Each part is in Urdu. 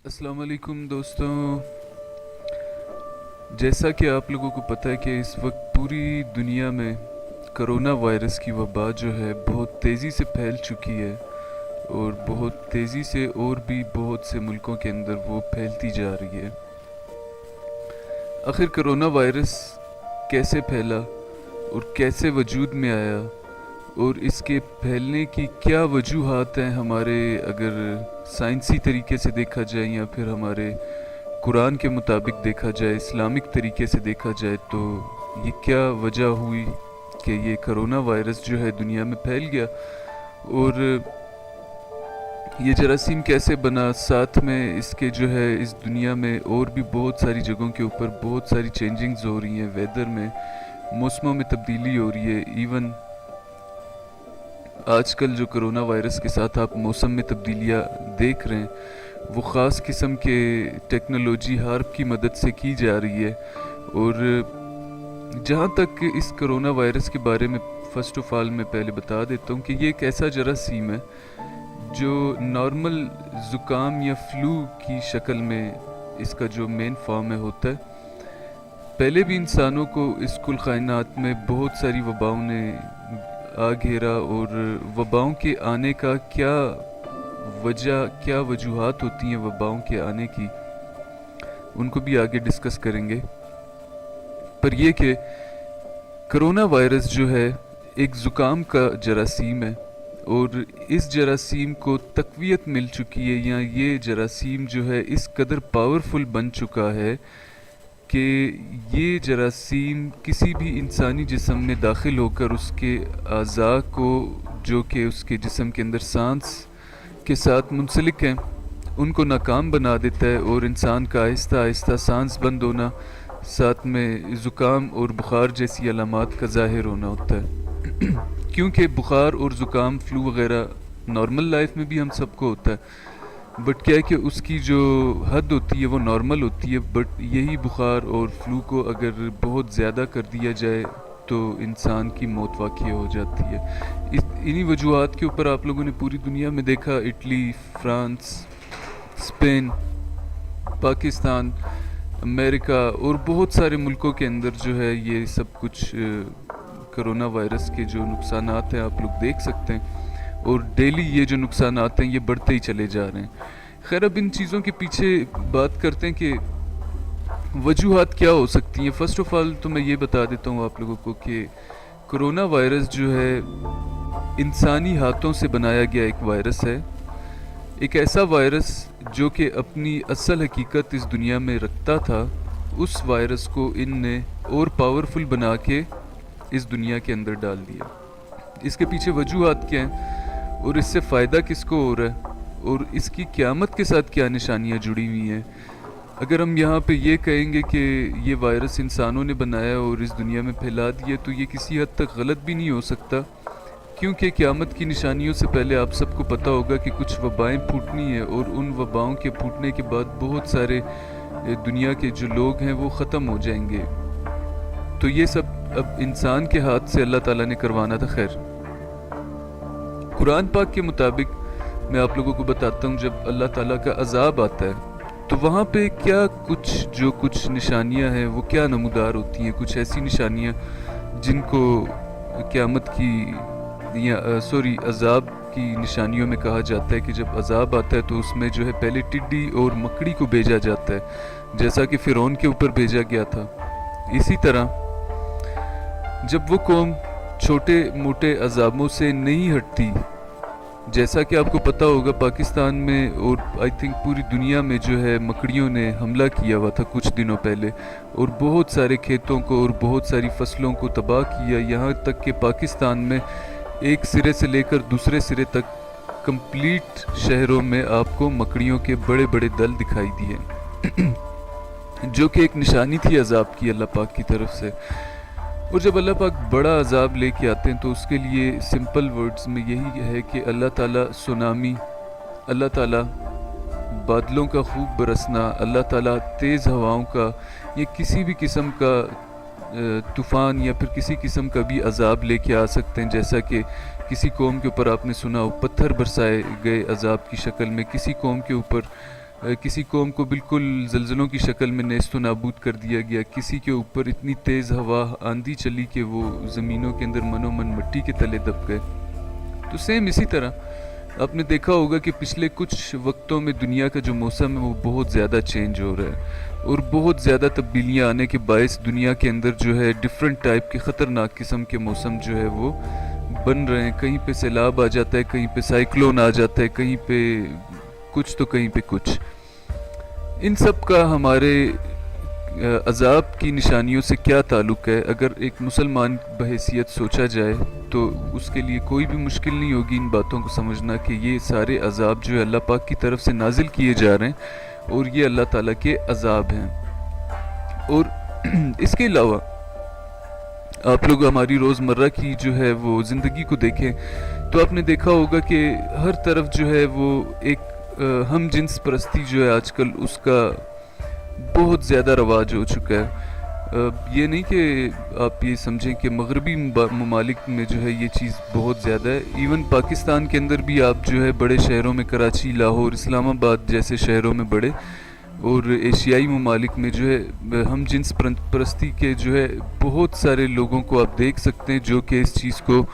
السلام علیکم دوستوں، جیسا کہ آپ لوگوں کو پتہ ہے کہ اس وقت پوری دنیا میں کرونا وائرس کی وبا جو ہے بہت تیزی سے پھیل چکی ہے اور بہت تیزی سے اور بھی بہت سے ملکوں کے اندر وہ پھیلتی جا رہی ہے۔ آخر کرونا وائرس کیسے پھیلا اور کیسے وجود میں آیا اور اس کے پھیلنے کی کیا وجوہات ہیں، ہمارے اگر سائنسی طریقے سے دیکھا جائے یا پھر ہمارے قرآن کے مطابق دیکھا جائے، اسلامک طریقے سے دیکھا جائے، تو یہ کیا وجہ ہوئی کہ یہ کرونا وائرس جو ہے دنیا میں پھیل گیا اور یہ جراثیم کیسے بنا، ساتھ میں اس کے جو ہے اس دنیا میں اور بھی بہت ساری جگہوں کے اوپر بہت ساری چینجنگز ہو رہی ہیں، ویدر میں موسموں میں تبدیلی ہو رہی ہے۔ ایون آج کل جو کرونا وائرس کے ساتھ آپ موسم میں تبدیلیاں دیکھ رہے ہیں، وہ خاص قسم کے ٹیکنالوجی ہارپ کی مدد سے کی جا رہی ہے۔ اور جہاں تک اس کرونا وائرس کے بارے میں فرسٹ آف آل میں پہلے بتا دیتا ہوں کہ یہ ایک ایسا جراثیم ہے جو نارمل زکام یا فلو کی شکل میں اس کا جو مین فارم ہے ہوتا ہے۔ پہلے بھی انسانوں کو اس کل کائنات میں بہت ساری وباؤں نے آ گھیرا، اور وباؤں کے آنے کا کیا وجہ، کیا وجوہات ہوتی ہیں وباؤں کے آنے کی، ان کو بھی آگے ڈسکس کریں گے۔ پر یہ کہ کرونا وائرس جو ہے ایک زکام کا جراثیم ہے، اور اس جراثیم کو تقویت مل چکی ہے، یا یہ جراثیم جو ہے اس قدر پاورفل بن چکا ہے کہ یہ جراثیم کسی بھی انسانی جسم میں داخل ہو کر اس کے اعضاء کو، جو کہ اس کے جسم کے اندر سانس کے ساتھ منسلک ہیں، ان کو ناکام بنا دیتا ہے، اور انسان کا آہستہ آہستہ سانس بند ہونا، ساتھ میں زکام اور بخار جیسی علامات کا ظاہر ہونا ہوتا ہے۔ کیونکہ بخار اور زکام، فلو وغیرہ نارمل لائف میں بھی ہم سب کو ہوتا ہے، بٹ کیا ہے کہ اس کی جو حد ہوتی ہے وہ نارمل ہوتی ہے، بٹ یہی بخار اور فلو کو اگر بہت زیادہ کر دیا جائے تو انسان کی موت واقع ہو جاتی ہے۔ انہی وجوہات کے اوپر آپ لوگوں نے پوری دنیا میں دیکھا، اٹلی، فرانس، اسپین، پاکستان، امریکہ اور بہت سارے ملکوں کے اندر جو ہے یہ سب کچھ کرونا وائرس کے جو نقصانات ہیں آپ لوگ دیکھ سکتے ہیں، اور ڈیلی یہ جو نقصانات ہیں یہ بڑھتے ہی چلے جا رہے ہیں۔ خیر، اب ان چیزوں کے پیچھے بات کرتے ہیں کہ وجوہات کیا ہو سکتی ہیں۔ فرسٹ آف آل تو میں یہ بتا دیتا ہوں آپ لوگوں کو کہ کرونا وائرس جو ہے انسانی ہاتھوں سے بنایا گیا ایک وائرس ہے، ایک ایسا وائرس جو کہ اپنی اصل حقیقت اس دنیا میں رکھتا تھا، اس وائرس کو ان نے اور پاورفل بنا کے اس دنیا کے اندر ڈال دیا۔ اس کے پیچھے وجوہات کیا ہیں اور اس سے فائدہ کس کو ہو رہا ہے، اور اس کی قیامت کے ساتھ کیا نشانیاں جڑی ہوئی ہیں۔ اگر ہم یہاں پہ یہ کہیں گے کہ یہ وائرس انسانوں نے بنایا اور اس دنیا میں پھیلا دیا، تو یہ کسی حد تک غلط بھی نہیں ہو سکتا، کیونکہ قیامت کی نشانیوں سے پہلے آپ سب کو پتہ ہوگا کہ کچھ وبائیں پھوٹنی ہیں، اور ان وباؤں کے پھوٹنے کے بعد بہت سارے دنیا کے جو لوگ ہیں وہ ختم ہو جائیں گے۔ تو یہ سب اب انسان کے ہاتھ سے اللہ تعالیٰ نے کروانا تھا۔ خیر، قرآن پاک کے مطابق میں آپ لوگوں کو بتاتا ہوں، جب اللہ تعالیٰ کا عذاب آتا ہے تو وہاں پہ کیا کچھ نشانیاں ہیں وہ کیا نمودار ہوتی ہیں، کچھ ایسی نشانیاں جن کو قیامت کی عذاب کی نشانیوں میں کہا جاتا ہے کہ جب عذاب آتا ہے تو اس میں جو ہے پہلے ٹڈی اور مکڑی کو بھیجا جاتا ہے، جیسا کہ فرعون کے اوپر بھیجا گیا تھا۔ اسی طرح جب وہ قوم چھوٹے موٹے عذابوں سے نہیں ہٹتی، جیسا کہ آپ کو پتہ ہوگا پاکستان میں اور آئی تھنک پوری دنیا میں جو ہے مکڑیوں نے حملہ کیا ہوا تھا کچھ دنوں پہلے، اور بہت سارے کھیتوں کو اور بہت ساری فصلوں کو تباہ کیا، یہاں تک کہ پاکستان میں ایک سرے سے لے کر دوسرے سرے تک کمپلیٹ شہروں میں آپ کو مکڑیوں کے بڑے بڑے دل دکھائی دیے، جو کہ ایک نشانی تھی عذاب کی اللہ پاک کی طرف سے۔ اور جب اللہ پاک بڑا عذاب لے کے آتے ہیں تو اس کے لیے سمپل ورڈز میں یہی ہے کہ اللہ تعالیٰ سونامی، اللہ تعالیٰ بادلوں کا خوب برسنا، اللہ تعالیٰ تیز ہواؤں کا یا کسی بھی قسم کا طوفان یا پھر کسی قسم کا بھی عذاب لے کے آ سکتے ہیں، جیسا کہ کسی قوم کے اوپر آپ نے سنا ہو پتھر برسائے گئے عذاب کی شکل میں، کسی قوم کے اوپر کسی قوم کو بالکل زلزلوں کی شکل میں نیست و نابود کر دیا گیا، کسی کے اوپر اتنی تیز ہوا آندھی چلی کہ وہ زمینوں کے اندر من و من مٹی کے تلے دب گئے۔ تو سیم اسی طرح آپ نے دیکھا ہوگا کہ پچھلے کچھ وقتوں میں دنیا کا جو موسم ہے وہ بہت زیادہ چینج ہو رہا ہے، اور بہت زیادہ تبدیلیاں آنے کے باعث دنیا کے اندر جو ہے ڈیفرنٹ ٹائپ کے خطرناک قسم کے موسم جو ہے وہ بن رہے ہیں۔ کہیں پہ سیلاب آ جاتا ہے، کہیں پہ سائیکلون آ جاتا ہے، کہیں پہ کچھ تو کہیں پہ کچھ۔ ان سب کا ہمارے عذاب کی نشانیوں سے کیا تعلق ہے؟ اگر ایک مسلمان بحیثیت سوچا جائے تو اس کے لیے کوئی بھی مشکل نہیں ہوگی ان باتوں کو سمجھنا کہ یہ سارے عذاب جو ہے اللہ پاک کی طرف سے نازل کیے جا رہے ہیں اور یہ اللہ تعالیٰ کے عذاب ہیں۔ اور اس کے علاوہ آپ لوگ ہماری روزمرہ کی جو ہے وہ زندگی کو دیکھیں تو آپ نے دیکھا ہوگا کہ ہر طرف جو ہے وہ ایک ہم جنس پرستی جو ہے آج کل اس کا بہت زیادہ رواج ہو چکا ہے۔ یہ نہیں کہ آپ یہ سمجھیں کہ مغربی ممالک میں جو ہے یہ چیز بہت زیادہ ہے، ایون پاکستان کے اندر بھی آپ جو ہے بڑے شہروں میں کراچی، لاہور، اسلام آباد جیسے شہروں میں بڑے اور ایشیائی ممالک میں جو ہے ہم جنس پرستی کے جو ہے بہت سارے لوگوں کو آپ دیکھ سکتے ہیں جو کہ اس چیز کو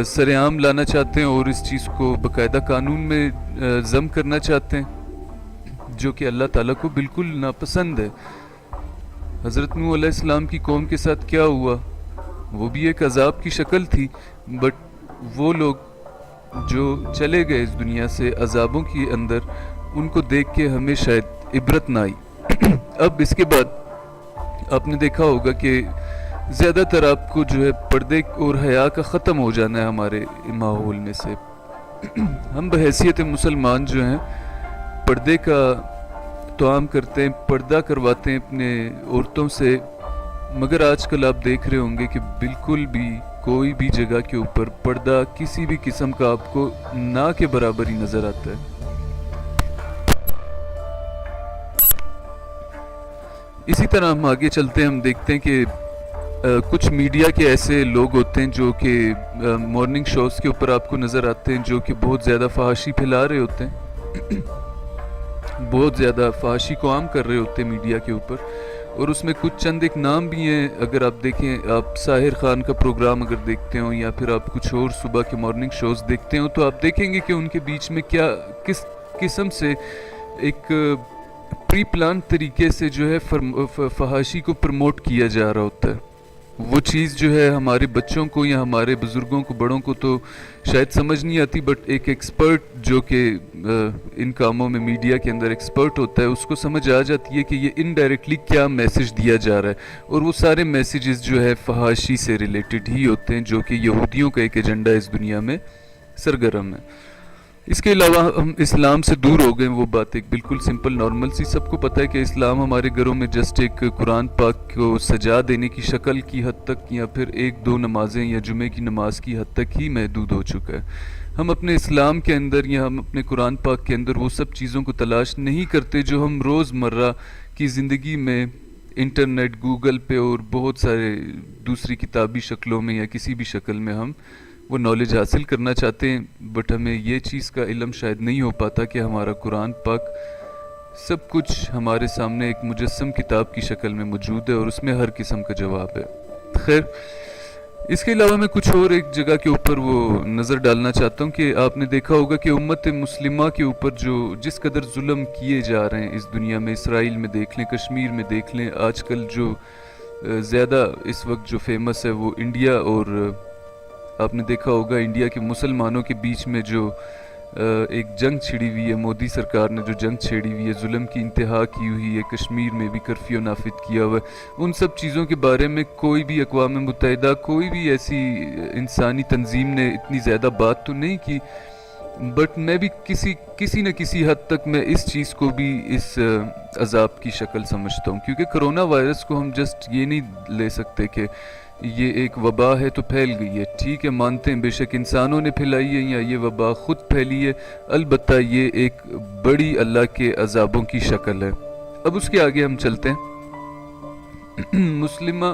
سر عام لانا چاہتے ہیں اور اس چیز کو باقاعدہ قانون میں ضم کرنا چاہتے ہیں، جو کہ اللہ تعالیٰ کو بالکل ناپسند ہے۔ حضرت نوح علیہ السلام کی قوم کے ساتھ کیا ہوا؟ وہ بھی ایک عذاب کی شکل تھی، بٹ وہ لوگ جو چلے گئے اس دنیا سے عذابوں کے اندر، ان کو دیکھ کے ہمیں شاید عبرت نہ آئی۔ اب اس کے بعد آپ نے دیکھا ہوگا کہ زیادہ تر آپ کو جو ہے پردے اور حیا کا ختم ہو جانا ہے ہمارے ماحول میں سے۔ ہم بحیثیت مسلمان جو ہیں پردے کا توام کرتے ہیں، پردہ کرواتے ہیں اپنے عورتوں سے، مگر آج کل آپ دیکھ رہے ہوں گے کہ بالکل بھی کوئی بھی جگہ کے اوپر پردہ کسی بھی قسم کا آپ کو نہ کے برابر ہی نظر آتا ہے۔ اسی طرح ہم آگے چلتے ہیں، ہم دیکھتے ہیں کہ کچھ میڈیا کے ایسے لوگ ہوتے ہیں جو کہ مارننگ شوز کے اوپر آپ کو نظر آتے ہیں، جو کہ بہت زیادہ فحاشی پھیلا رہے ہوتے ہیں، بہت زیادہ فحاشی کو عام کر رہے ہوتے ہیں میڈیا کے اوپر، اور اس میں کچھ چند ایک نام بھی ہیں۔ اگر آپ دیکھیں، آپ ساحر خان کا پروگرام اگر دیکھتے ہوں یا پھر آپ کچھ اور صبح کے مارننگ شوز دیکھتے ہوں تو آپ دیکھیں گے کہ ان کے بیچ میں کس قسم سے ایک پری پلان طریقے سے جو ہے فحاشی کو پروموٹ کیا جا رہا ہوتا ہے۔ وہ چیز جو ہے ہمارے بچوں کو یا ہمارے بزرگوں کو، بڑوں کو تو شاید سمجھ نہیں آتی، بٹ ایک ایکسپرٹ جو کہ ان کاموں میں میڈیا کے اندر ایکسپرٹ ہوتا ہے، اس کو سمجھ آ جاتی ہے کہ یہ انڈائریکٹلی کیا میسج دیا جا رہا ہے، اور وہ سارے میسیجز جو ہے فحاشی سے ریلیٹڈ ہی ہوتے ہیں، جو کہ یہودیوں کا ایک ایجنڈا اس دنیا میں سرگرم ہے۔ اس کے علاوہ ہم اسلام سے دور ہو گئے، وہ بات ایک بالکل سمپل نارمل سی، سب کو پتہ ہے کہ اسلام ہمارے گھروں میں جسٹ ایک قرآن پاک کو سجا دینے کی شکل کی حد تک یا پھر ایک دو نمازیں یا جمعے کی نماز کی حد تک ہی محدود ہو چکا ہے۔ ہم اپنے اسلام کے اندر یا ہم اپنے قرآن پاک کے اندر وہ سب چیزوں کو تلاش نہیں کرتے جو ہم روزمرہ کی زندگی میں انٹرنیٹ، گوگل پہ اور بہت سارے دوسری کتابی شکلوں میں یا کسی بھی شکل میں ہم وہ نالج حاصل کرنا چاہتے ہیں، بٹ ہمیں یہ چیز کا علم شاید نہیں ہو پاتا کہ ہمارا قرآن پاک سب کچھ ہمارے سامنے ایک مجسم کتاب کی شکل میں موجود ہے اور اس میں ہر قسم کا جواب ہے۔ خیر، اس کے علاوہ میں کچھ اور ایک جگہ کے اوپر وہ نظر ڈالنا چاہتا ہوں کہ آپ نے دیکھا ہوگا کہ امت مسلمہ کے اوپر جس قدر ظلم کیے جا رہے ہیں اس دنیا میں، اسرائیل میں دیکھ لیں، کشمیر میں دیکھ لیں، آج کل جو زیادہ اس وقت جو فیمس ہے وہ انڈیا، اور آپ نے دیکھا ہوگا انڈیا کے مسلمانوں کے بیچ میں جو ایک جنگ چھڑی ہوئی ہے، مودی سرکار نے جو جنگ چھیڑی ہوئی ہے، ظلم کی انتہا کی ہوئی ہے، کشمیر میں بھی کرفیو نافذ کیا ہوا ہے، ان سب چیزوں کے بارے میں کوئی بھی اقوام متحدہ، کوئی بھی ایسی انسانی تنظیم نے اتنی زیادہ بات تو نہیں کی، بٹ میں بھی کسی نہ کسی حد تک میں اس چیز کو بھی اس عذاب کی شکل سمجھتا ہوں، کیونکہ کرونا وائرس کو ہم جسٹ یہ نہیں لے سکتے کہ یہ ایک وبا ہے تو پھیل گئی ہے۔ ٹھیک ہے، مانتے ہیں بے شک انسانوں نے پھیلائی ہے یا یہ وبا خود پھیلی ہے، البتہ یہ ایک بڑی اللہ کے عذابوں کی شکل ہے۔ اب اس کے آگے ہم چلتے ہیں۔ مسلمہ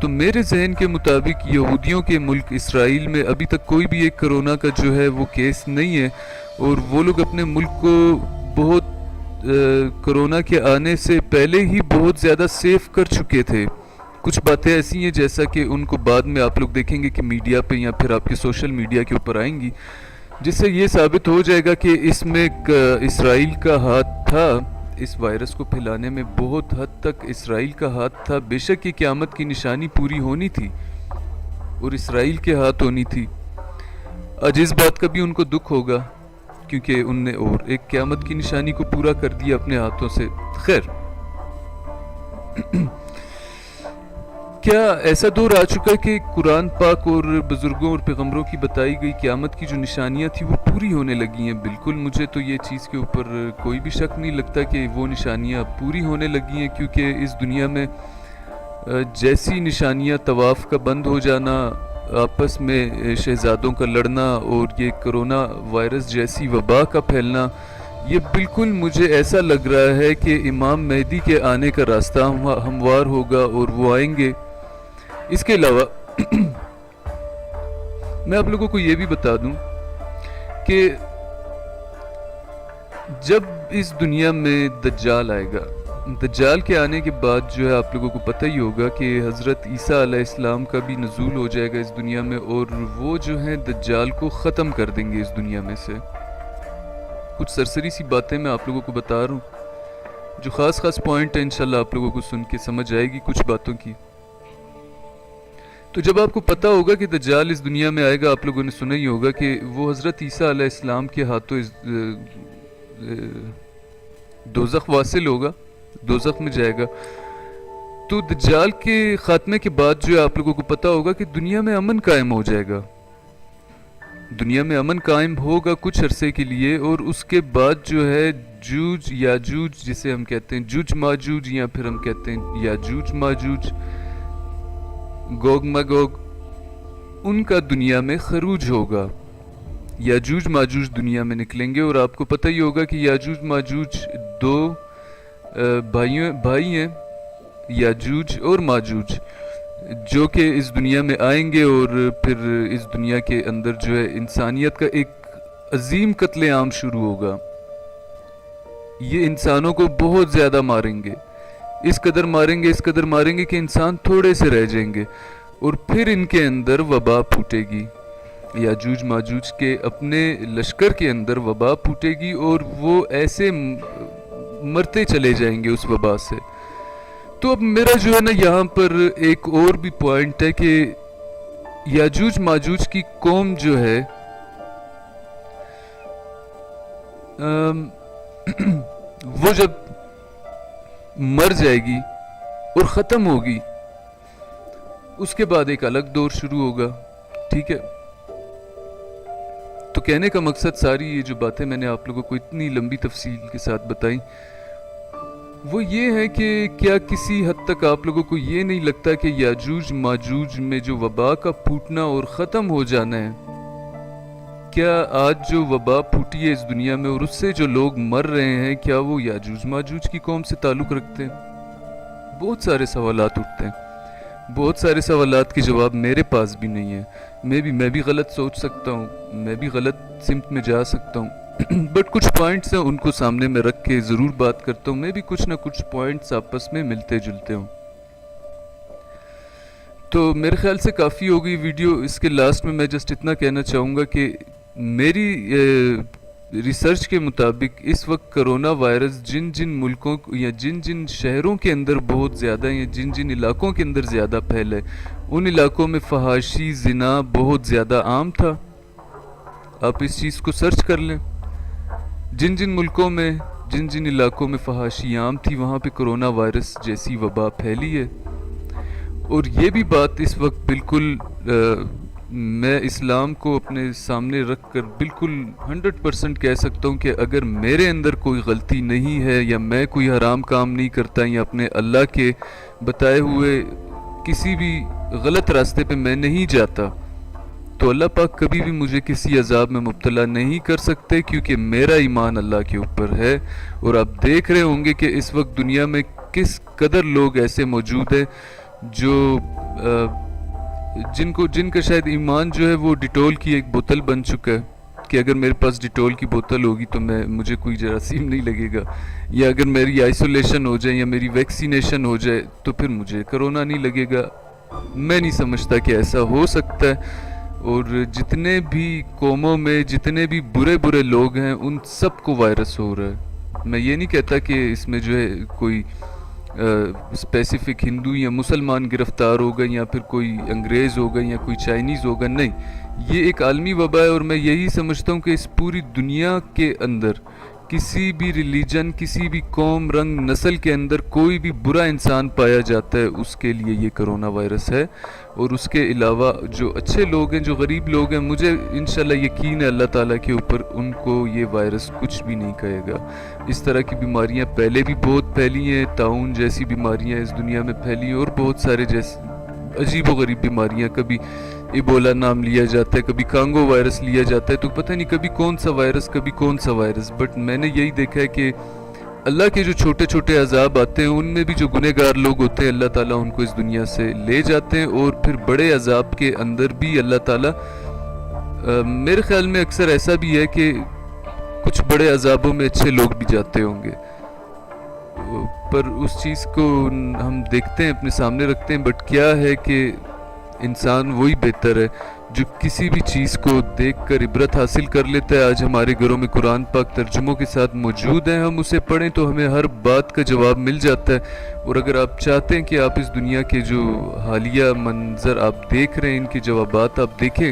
تو میرے ذہن کے مطابق یہودیوں کے ملک اسرائیل میں ابھی تک کوئی بھی ایک کرونا کا جو ہے وہ کیس نہیں ہے، اور وہ لوگ اپنے ملک کو بہت کرونا کے آنے سے پہلے ہی بہت زیادہ سیف کر چکے تھے۔ کچھ باتیں ایسی ہیں جیسا کہ ان کو بعد میں آپ لوگ دیکھیں گے کہ میڈیا پہ یا پھر آپ کے سوشل میڈیا کے اوپر آئیں گی، جس سے یہ ثابت ہو جائے گا کہ اس میں اسرائیل کا ہاتھ تھا، اس وائرس کو پھیلانے میں بہت حد تک اسرائیل کا ہاتھ تھا۔ بے شک یہ قیامت کی نشانی پوری ہونی تھی اور اسرائیل کے ہاتھ ہونی تھی۔ آج اس بات کا بھی ان کو دکھ ہوگا کیونکہ ان نے اور ایک قیامت کی نشانی کو پورا کر دیا اپنے ہاتھوں سے۔ خیر، کیا ایسا دور آ چکا کہ قرآن پاک اور بزرگوں اور پیغمبروں کی بتائی گئی قیامت کی جو نشانیاں تھیں وہ پوری ہونے لگی ہیں؟ بالکل، مجھے تو یہ چیز کے اوپر کوئی بھی شک نہیں لگتا کہ وہ نشانیاں پوری ہونے لگی ہیں، کیونکہ اس دنیا میں جیسی نشانیاں طواف کا بند ہو جانا، آپس میں شہزادوں کا لڑنا اور یہ کرونا وائرس جیسی وبا کا پھیلنا، یہ بالکل مجھے ایسا لگ رہا ہے کہ امام مہدی کے آنے کا راستہ ہموار ہوگا اور وہ آئیں گے۔ اس کے علاوہ میں آپ لوگوں کو یہ بھی بتا دوں کہ جب اس دنیا میں دجال آئے گا، دجال کے آنے کے بعد جو ہے آپ لوگوں کو پتہ ہی ہوگا کہ حضرت عیسیٰ علیہ السلام کا بھی نزول ہو جائے گا اس دنیا میں، اور وہ جو ہیں دجال کو ختم کر دیں گے اس دنیا میں سے۔ کچھ سرسری سی باتیں میں آپ لوگوں کو بتا رہا ہوں، جو خاص پوائنٹ ہیں، انشاءاللہ آپ لوگوں کو سن کے سمجھ آئے گی کچھ باتوں کی۔ تو جب آپ کو پتہ ہوگا کہ دجال اس دنیا میں آئے گا، آپ لوگوں نے سنا ہی ہوگا کہ وہ حضرت عیسیٰ علیہ السلام کے ہاتھوں دوزخ واصل ہوگا، دوزخ میں جائے گا۔ تو دجال کے خاتمے کے بعد جو ہے آپ لوگوں کو پتہ ہوگا کہ دنیا میں امن قائم ہو جائے گا، دنیا میں امن قائم ہوگا کچھ عرصے کے لیے، اور اس کے بعد جو ہے جوج یاجوج جسے ہم کہتے ہیں، جوج ماجوج یا پھر ہم کہتے ہیں یاجوج ماجوج، گوگ مگوگ، ان کا دنیا میں خروج ہوگا۔ یاجوج ماجوج دنیا میں نکلیں گے، اور آپ کو پتہ ہی ہوگا کہ یاجوج ماجوج دو بھائی ہیں، یاجوج اور ماجوج، جو کہ اس دنیا میں آئیں گے اور پھر اس دنیا کے اندر جو ہے انسانیت کا ایک عظیم قتل عام شروع ہوگا۔ یہ انسانوں کو بہت زیادہ ماریں گے، اس قدر ماریں گے کہ انسان تھوڑے سے رہ جائیں گے، اور پھر ان کے اندر وبا پھوٹے گی، یاجوج ماجوج کے اپنے لشکر کے اندر وبا پھوٹے گی، اور وہ ایسے مرتے چلے جائیں گے اس وبا سے۔ تو اب میرا جو ہے نا یہاں پر ایک اور بھی پوائنٹ ہے کہ یاجوج ماجوج کی قوم جو ہے وہ جب مر جائے گی اور ختم ہوگی، اس کے بعد ایک الگ دور شروع ہوگا، ٹھیک ہے؟ تو کہنے کا مقصد، ساری یہ جو باتیں میں نے آپ لوگوں کو اتنی لمبی تفصیل کے ساتھ بتائیں، وہ یہ ہے کہ کیا کسی حد تک آپ لوگوں کو یہ نہیں لگتا کہ یاجوج ماجوج میں جو وبا کا پھوٹنا اور ختم ہو جانا ہے، کیا آج جو وبا پھوٹی ہے اس دنیا میں اور اس سے جو لوگ مر رہے ہیں، کیا وہ یاجوج ماجوج کی قوم سے تعلق رکھتے ہیں؟ بہت سارے سوالات اٹھتے ہیں، بہت سارے سوالات کے جواب میرے پاس بھی نہیں ہے۔ میں بھی غلط سوچ سکتا ہوں، میں بھی غلط سمت میں جا سکتا ہوں، بٹ کچھ پوائنٹس ہیں ان کو سامنے میں رکھ کے ضرور بات کرتا ہوں، میں بھی کچھ نہ کچھ پوائنٹس آپس میں ملتے جلتے ہوں۔ تو میرے خیال سے کافی ہو گئی ویڈیو۔ اس کے لاسٹ میں جسٹ اتنا کہنا چاہوں گا کہ میری ریسرچ کے مطابق اس وقت کرونا وائرس جن جن ملکوں یا جن جن شہروں کے اندر بہت زیادہ یا جن جن علاقوں کے اندر زیادہ پھیلا ہے، ان علاقوں میں فحاشی زنا بہت زیادہ عام تھا۔ آپ اس چیز کو سرچ کر لیں، جن جن ملکوں میں جن جن علاقوں میں فحاشی عام تھی، وہاں پہ کرونا وائرس جیسی وبا پھیلی ہے۔ اور یہ بھی بات اس وقت بالکل میں اسلام کو اپنے سامنے رکھ کر بالکل 100% کہہ سکتا ہوں کہ اگر میرے اندر کوئی غلطی نہیں ہے یا میں کوئی حرام کام نہیں کرتا یا اپنے اللہ کے بتائے ہوئے کسی بھی غلط راستے پہ میں نہیں جاتا، تو اللہ پاک کبھی بھی مجھے کسی عذاب میں مبتلا نہیں کر سکتے، کیونکہ میرا ایمان اللہ کے اوپر ہے۔ اور آپ دیکھ رہے ہوں گے کہ اس وقت دنیا میں کس قدر لوگ ایسے موجود ہیں جو جن کا شاید ایمان جو ہے وہ ڈیٹول کی ایک بوتل بن چکا ہے کہ اگر میرے پاس ڈیٹول کی بوتل ہوگی تو مجھے کوئی جراثیم نہیں لگے گا، یا اگر میری آئسولیشن ہو جائے یا میری ویکسینیشن ہو جائے تو پھر مجھے کرونا نہیں لگے گا۔ میں نہیں سمجھتا کہ ایسا ہو سکتا ہے۔ اور جتنے بھی قوموں میں جتنے بھی برے لوگ ہیں ان سب کو وائرس ہو رہا ہے۔ میں یہ نہیں کہتا کہ اس میں جو ہے کوئی اسپیسیفک ہندو یا مسلمان گرفتار ہوگا یا پھر کوئی انگریز ہوگا یا کوئی چائنیز ہوگا، نہیں، یہ ایک عالمی وبا ہے۔ اور میں یہی سمجھتا ہوں کہ اس پوری دنیا کے اندر کسی بھی ریلیجن، کسی بھی قوم، رنگ، نسل کے اندر کوئی بھی برا انسان پایا جاتا ہے اس کے لیے یہ کرونا وائرس ہے۔ اور اس کے علاوہ جو اچھے لوگ ہیں، جو غریب لوگ ہیں، مجھے انشاءاللہ یقین ہے اللہ تعالیٰ کے اوپر، ان کو یہ وائرس کچھ بھی نہیں کہے گا۔ اس طرح کی بیماریاں پہلے بھی بہت پھیلی ہیں، طاعون جیسی بیماریاں اس دنیا میں پھیلی ہیں، اور بہت سارے عجیب و غریب بیماریاں، کبھی ایبولا نام لیا جاتا ہے، کبھی کانگو وائرس لیا جاتا ہے، تو پتہ نہیں کبھی کون سا وائرس، بٹ میں نے یہی دیکھا ہے کہ اللہ کے جو چھوٹے چھوٹے عذاب آتے ہیں ان میں بھی جو گنہگار لوگ ہوتے ہیں اللہ تعالیٰ ان کو اس دنیا سے لے جاتے ہیں، اور پھر بڑے عذاب کے اندر بھی اللہ تعالیٰ میرے خیال میں اکثر ایسا بھی ہے کہ کچھ بڑے عذابوں میں اچھے لوگ بھی جاتے ہوں گے، پر اس چیز کو ہم دیکھتے ہیں، اپنے سامنے رکھتے ہیں، بٹ کیا ہے کہ انسان وہی بہتر ہے جو کسی بھی چیز کو دیکھ کر عبرت حاصل کر لیتا ہے۔ آج ہمارے گھروں میں قرآن پاک ترجموں کے ساتھ موجود ہیں، ہم اسے پڑھیں تو ہمیں ہر بات کا جواب مل جاتا ہے۔ اور اگر آپ چاہتے ہیں کہ آپ اس دنیا کے جو حالیہ منظر آپ دیکھ رہے ہیں ان کے جوابات آپ دیکھیں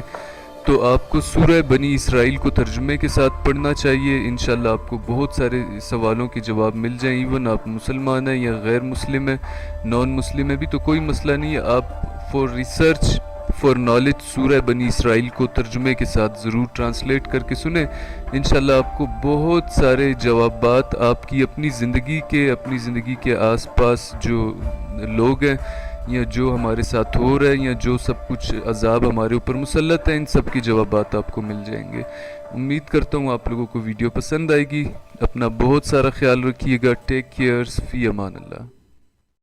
تو آپ کو سورہ بنی اسرائیل کو ترجمے کے ساتھ پڑھنا چاہیے۔ انشاءاللہ آپ کو بہت سارے سوالوں کے جواب مل جائیں، ایون آپ مسلمان ہیں یا غیر مسلم ہیں، نان مسلم ہیں بھی تو کوئی مسئلہ نہیں ہے، آپ فور ریسرچ فور نالج سورہ بنی اسرائیل کو ترجمے کے ساتھ ضرور ٹرانسلیٹ کر کے سنیں۔ انشاءاللہ آپ کو بہت سارے جوابات آپ کی اپنی زندگی کے آس پاس جو لوگ ہیں یا جو ہمارے ساتھ ہو رہے ہیں یا جو سب کچھ عذاب ہمارے اوپر مسلط ہیں، ان سب کے جوابات آپ کو مل جائیں گے۔ امید کرتا ہوں آپ لوگوں کو ویڈیو پسند آئے گی۔ اپنا بہت سارا خیال رکھیے گا۔ ٹیک کیئر، فی امان اللہ۔